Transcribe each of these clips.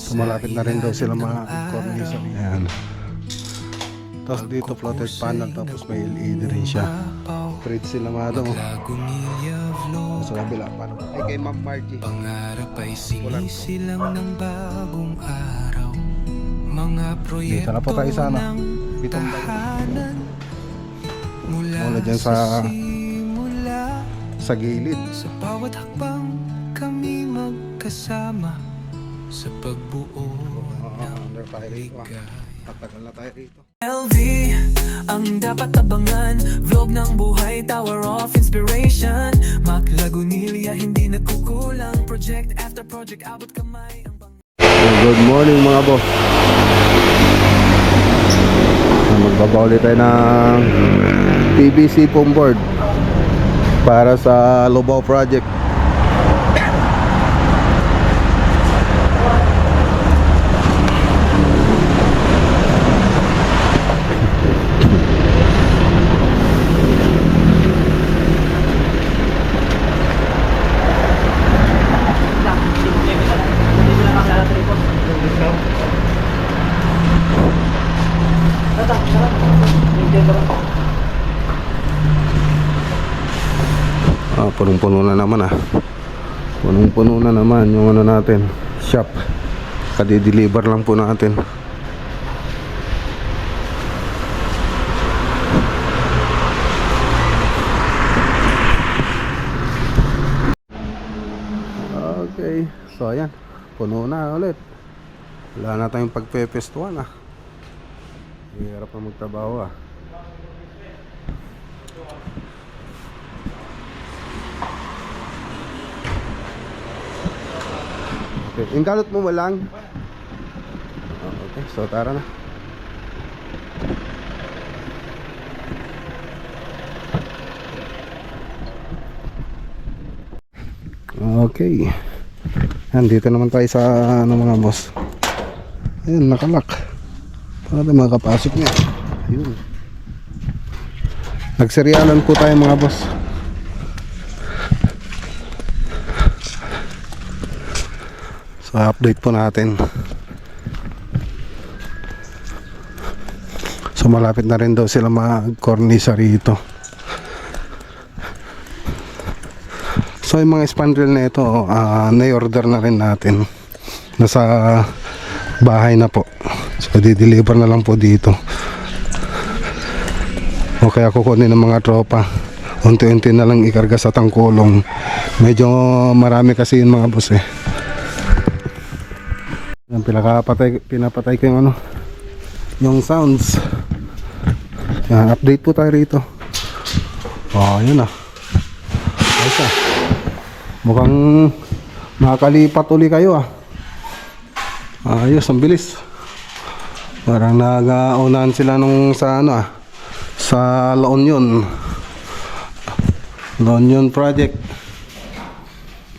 So malapit na rin daw sila mga cornice. Ayan. Tapos dito floated panel, tapos may LED rin siya. Trade sila mga daw. Sa kabila paano? Ay kay Ma'am Margie. Pangarap ay sinisilang ng bagong araw. Mga proyekto na po tayo sa ano? ng tahanan. Mula dyan sa gilid. Sa bawat hakbang kami magkasama sa pagbuo ng bigay. Tatagal na tayo rito. LV, ang dapat abangan. Vlog ng buhay, tower of inspiration. Maklagunilya, hindi nagkukulang. Project after project, abot kamay ang Good morning mga boss. Magbabaw ulit tayo ng PVC foam board para sa Lubao project. Punong-puno na naman punong-puno na naman yung ano natin shop. Kadi-deliver lang po natin. Okay, so ayan, puno na ulit. Wala na tayong pagpepestuhan hirap na magtrabaho Okay, ingalot mo lang. Okay, so tara na. Okay. Andito naman tayo sa ano mga boss. Ayun, nakalak. Para tayo makapasok niya. Ayun. Nagserialan po tayo mga boss. So update po natin. So malapit na rin daw sila mag-cornisa rito. So yung mga spandrel na ito na-order na rin natin. Nasa bahay na po. So di-deliver na lang po dito. O kaya kukunin ng mga tropa. Unti-unti na lang ikarga sa tangkulong. Medyo marami kasi yung mga boss Yung pinapatay ko yung ano, yung sounds. Yan, update po tayo rito. Yun ayos mukhang makakalipat uli kayo ayos, ang bilis. Parang nag-aunahan sila nung sa ano sa La Union project.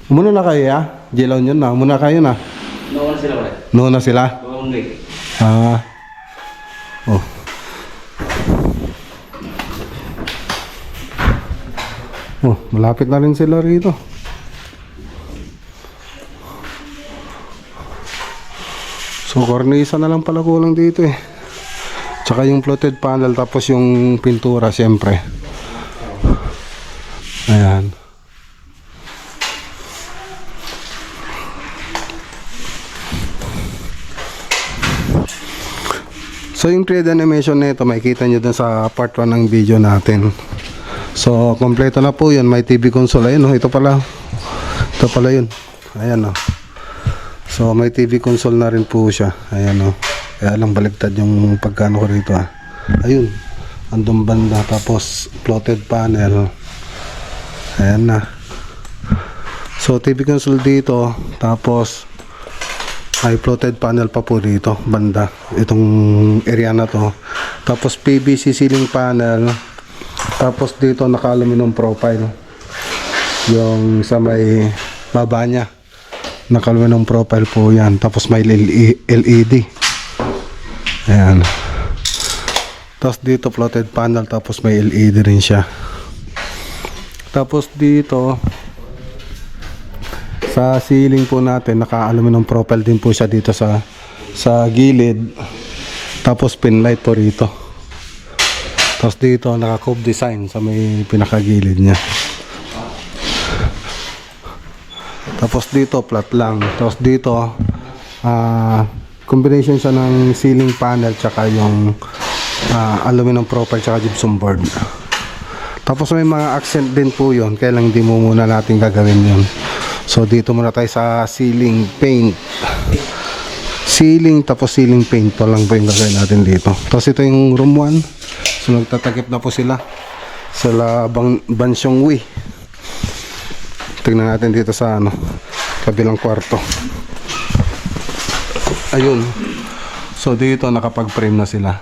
Muna na kayo La Union na, muna kayo na. Noon na sila ulit. Noon na sila? Noong week. Malapit na rin sila rito. So kornisa na lang pala kulang dito Tsaka yung floated panel, tapos yung pintura siyempre. Ayan. So yung 3D animation nito makikita nyo dun sa part 1 ng video natin. So kompleto na po yun. May TV console. Ayun ito pala yun. Ayan So may TV console na rin po siya. Ayan Kaya lang baligtad yung pagkano ko rito Ayun, andong banda. Tapos floated panel. Ayan na. So TV console dito. Tapos ay floated panel pa po dito banda, itong area na to. Tapos PVC ceiling panel. Tapos dito naka aluminum profile yung sa may baba nya, naka aluminum profile po yan. Tapos may LED. Ayan. Tapos dito floated panel, tapos may LED rin siya. Tapos dito Sa ceiling po natin, naka-aluminum profile din po siya dito sa gilid. Tapos pin light po rito. Tapos dito, naka-cove design sa may pinakagilid niya. Tapos dito, flat lang. Tapos dito, combination siya ng ceiling panel tsaka yung aluminum profile tsaka gypsum board. Tapos may mga accent din po yun, kaya lang hindi mo muna natin gagawin yun. So dito muna tayo sa ceiling paint. Ceiling tapos ceiling paint pa lang po yung gagawin natin dito. Tapos ito yung room 1. So nagtatakip na po sila Bansyong Wi. Tingnan natin dito sa kabilang kwarto. Ayun. So dito nakapag-frame na sila.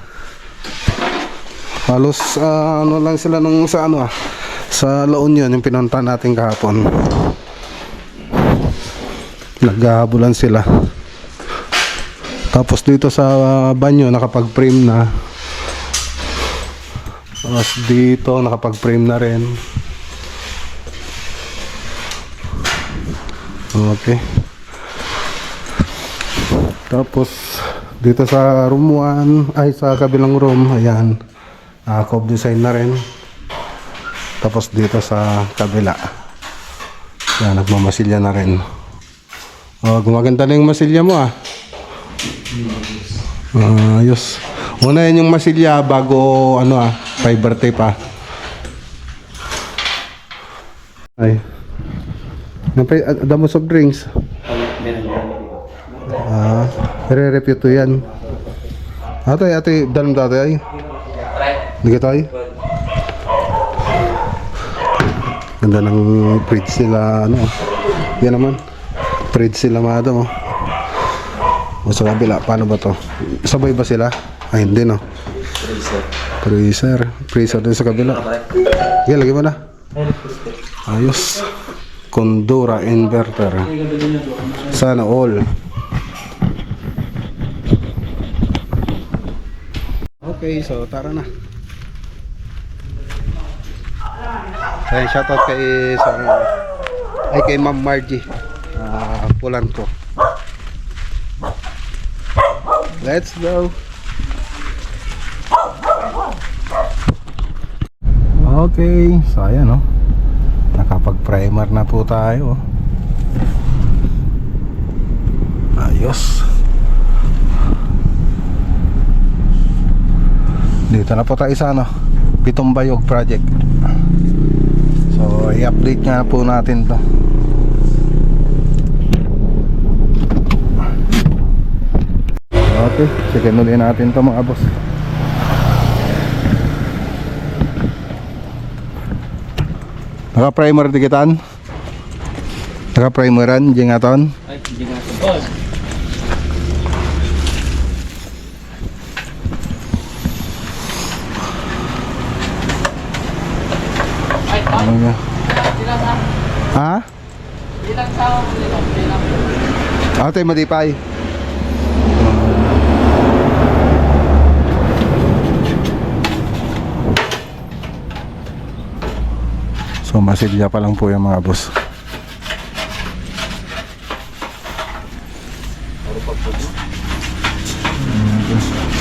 Halos lang sila nung sa sa La Union yung pinunta natin kahapon. Naghahabulan sila. Tapos dito sa banyo nakapag-frame na. Tapos dito nakapag-frame na rin. Okay. Tapos dito sa room 1 ay sa kabilang room, ayan. Cove design na rin. Tapos dito sa kabila. Yan, nagmamasilya na rin. Gumaganda na yung masilya mo ayos. Una yan yung masilya bago fiber tape Ay. Damo soft drinks. Re-review to yan. Ate, dalam dati ay. Hindi tayo. Ganda ng fridge sila, yan naman. Fridge sila madam, O sa kabila, paano ba to? Sabay ba sila? Ay, hindi, no? Freezer din sa kabila. Yan, lagi mo na. Ayos. Condura inverter. Sana all. Okay, so tara na. Ayan, shoutout kay Ma'am Margie Pulanco. Let's go. Okay, so ayan nakapag-primer na po tayo. Ayos. Dito na po tayo sa Pitong Bayog project. So i-update nga po natin to. Okay, checkin ulit natin to mga boss. Naka-primer dikitan? Naka-primeran, di nga ton? Ay, di nga ton. Ano nga? Ha? Ilang tao nila? Ate, madipay. So masilya pa lang po yung mga boss.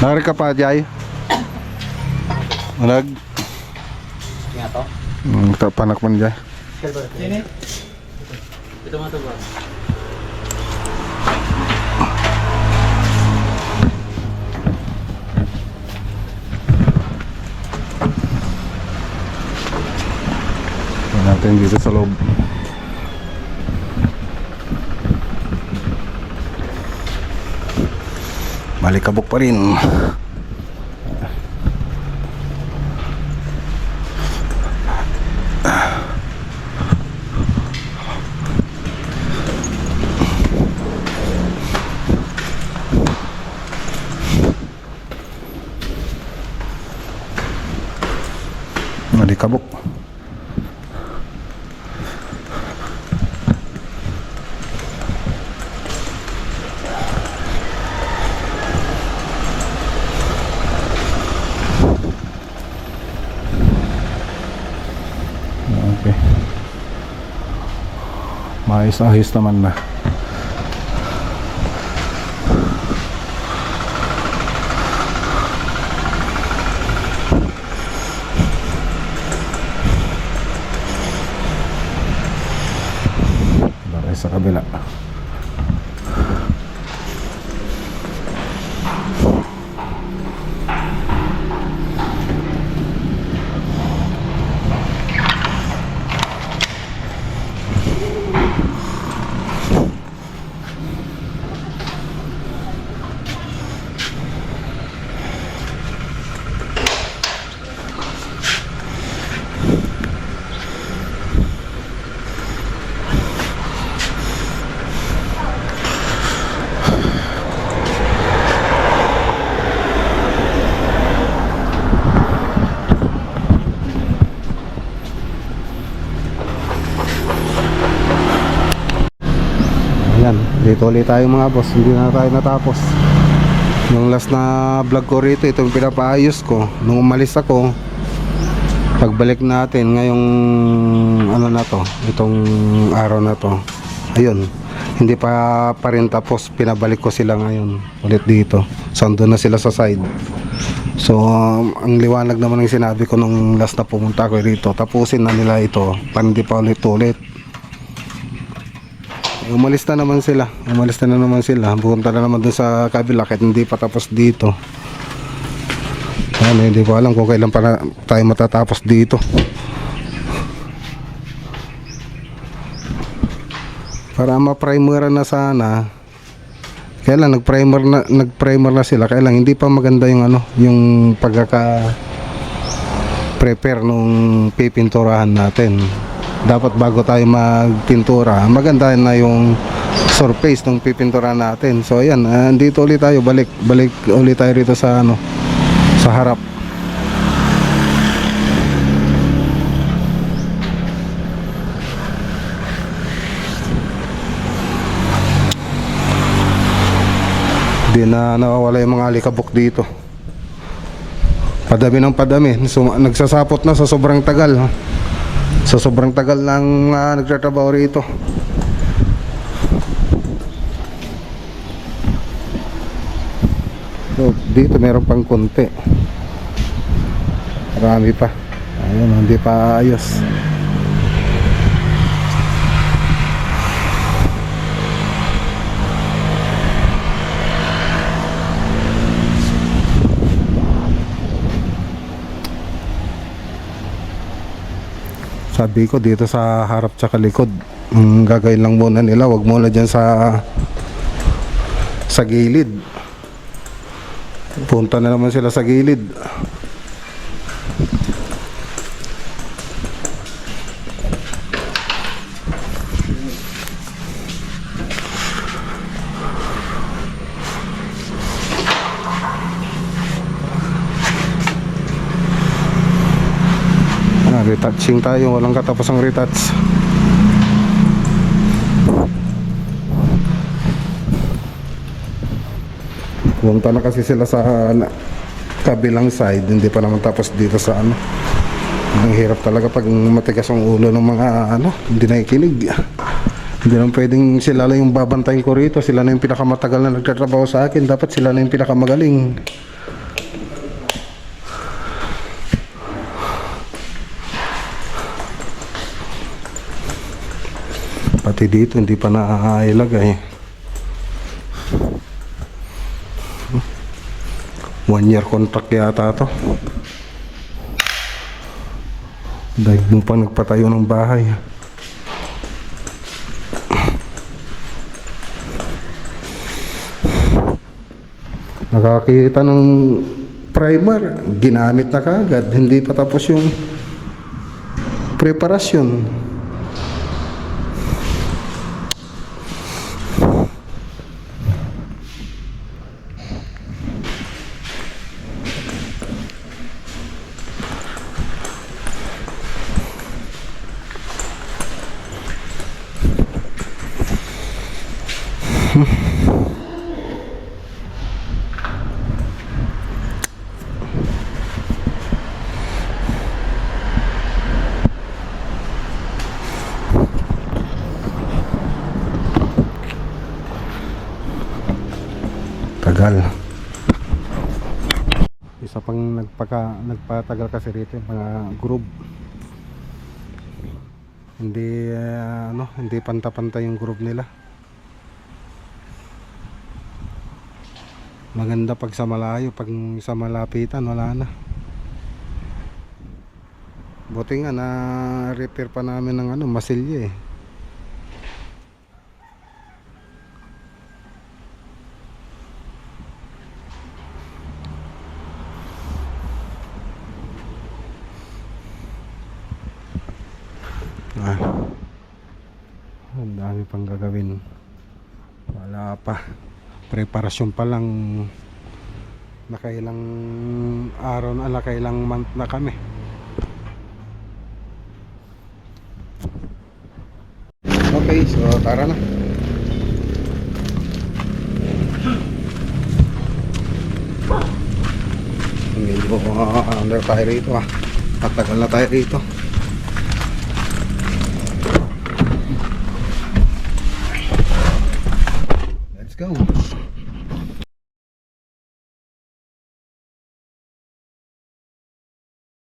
Nari ka pa, Jai? Malag? Nga to? Ito panak man, Jai. Sini? Ito mo ito ba? Natin dito sa loob. Malikabok pa rin. Malikabok. Maayos-ayos naman na. Bakit sa kabila? Ayan, dito ulit tayo mga boss. Hindi na tayo natapos. Yung last na vlog ko rito, ito yung pinapaayos ko. Nung umalis ako, pagbalik natin ngayong ano na to, itong araw na to, ayun, hindi pa rin tapos. Pinabalik ko sila ngayon ulit dito. So andun na sila sa side. So ang liwanag naman ng sinabi ko nung last na pumunta ko rito, tapusin na nila ito para hindi pa ulit-ulit. Umalis na naman sila. Pupunta na naman dun sa kabila kahit hindi pa tapos dito. Ano, hindi ko alam kung kailan pa tayo matatapos dito. Para ma-primer na sana. Kaya lang nag-primer na sila. Kaya lang hindi pa maganda yung ano, yung pagkaka-prepare nung pipinturahan natin. Dapat bago tayo magpintura, maganda na yung surface ng pipinturahan natin. So ayan, dito ulit tayo, balik ulit tayo rito sa ano, sa harap. Di na nawawala yung mga alikabok dito. Padami ng padami. So, nagsasapot na sa sobrang tagal. Sa sobrang tagal lang nagtatrabaho rito. So, dito meron pang konti. Marami pa. Ayun, hindi pa ayos. Sabi ko dito sa harap tsaka likod, gagawin lang muna nila, wag muna dyan sa gilid. Punta na naman sila sa gilid. Retouching tayo, walang katapos ang retouch. Punta na kasi sila sa kabilang side, hindi pa naman tapos dito sa ano. Ang hirap talaga pag matigas ang ulo ng mga ano, hindi nakikinig. Hindi naman pwedeng sila lang yung babantayin ko rito. Sila na yung pinakamatagal na nagtatrabaho sa akin. Dapat sila na yung pinakamagaling. Pati dito hindi pa nailagay. 1 year contract yata to. Dahil mo pa nagpatayo ng bahay. Nakakita ng primer, ginamit na kagad, hindi pa tapos yung preparasyon. matagal. Isa pang nagpatagal kasi rito yung mga groove. Hindi hindi panta-panta yung groove nila. Maganda pag sa malayo, pag sa malapitan wala na. Buti nga na repair pa namin ng masilya eh. Ang dami pang gagawin. Wala pa. Preparasyon pa lang. Nakailang araw na, nakailang month na kami. Okay, so tara na. Medyo under tayo rito Matagal na tayo rito. Let's go.